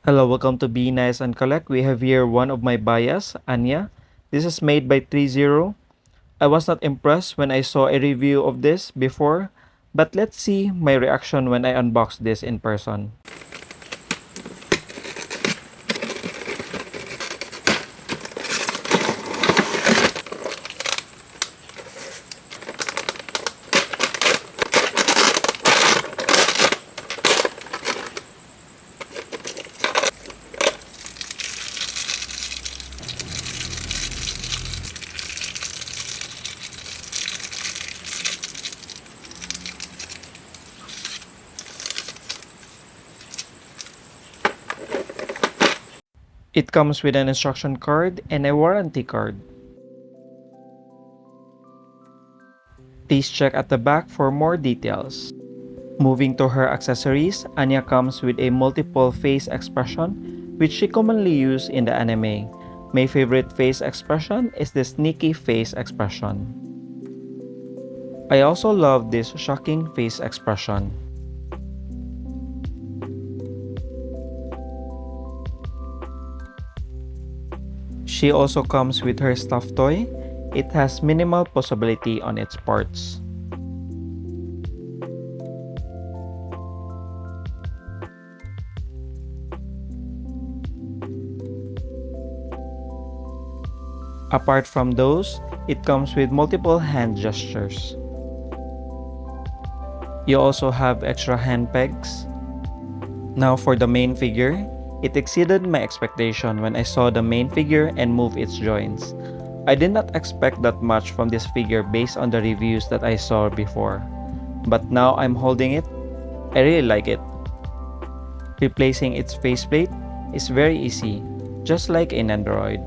Hello, welcome to Be Nice and Collect. We have here one of my bias, Anya. This is made by Threezero. I was not impressed when I saw a review of this before, but let's see my reaction when I unbox this in person. It comes with an instruction card and a warranty card. Please check at the back for more details. Moving to her accessories, Anya comes with a multiple face expression which she commonly uses in the anime. My favorite face expression is the sneaky face expression. I also love this shocking face expression. She also comes with her stuffed toy. It has minimal possibility on its parts. Apart from those, it comes with multiple hand gestures. You also have extra hand pegs. Now for the main figure, it exceeded my expectation when I saw the main figure and move its joints. I did not expect that much from this figure based on the reviews that I saw before. But now I'm holding it, I really like it. Replacing its faceplate is very easy, just like an Android.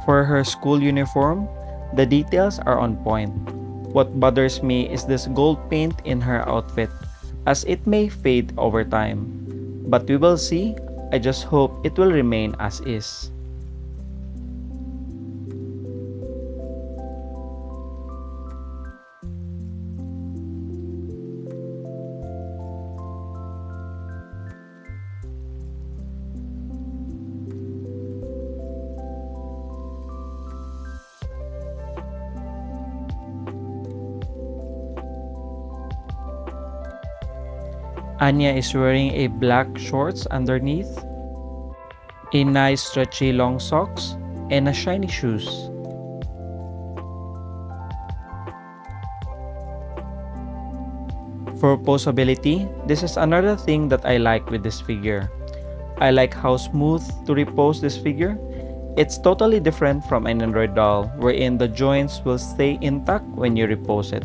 For her school uniform, the details are on point. What bothers me is this gold paint in her outfit, as it may fade over time. But we will see. I just hope it will remain as is. Anya is wearing a black shorts underneath, a nice stretchy long socks, and a shiny shoes. For posability, this is another thing that I like with this figure. I like how smooth to repose this figure. It's totally different from an Android doll wherein the joints will stay intact when you repose it.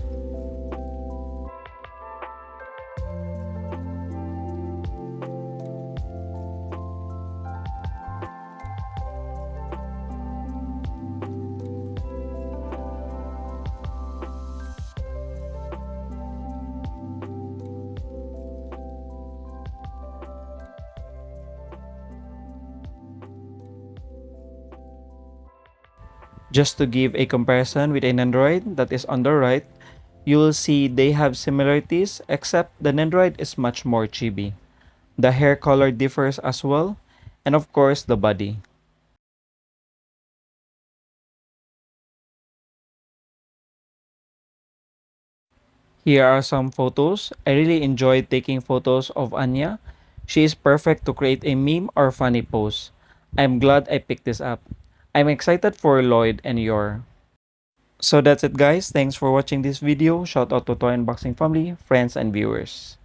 Just to give a comparison with an Android that is on the right, you will see they have similarities except the Android is much more chibi. The hair color differs as well, and of course the body. Here are some photos. I really enjoyed taking photos of Anya. She is perfect to create a meme or funny post. I'm glad I picked this up. I'm excited for Lloyd and Yor. So that's it guys. Thanks for watching this video. Shout out to Toy Unboxing family, friends, and viewers.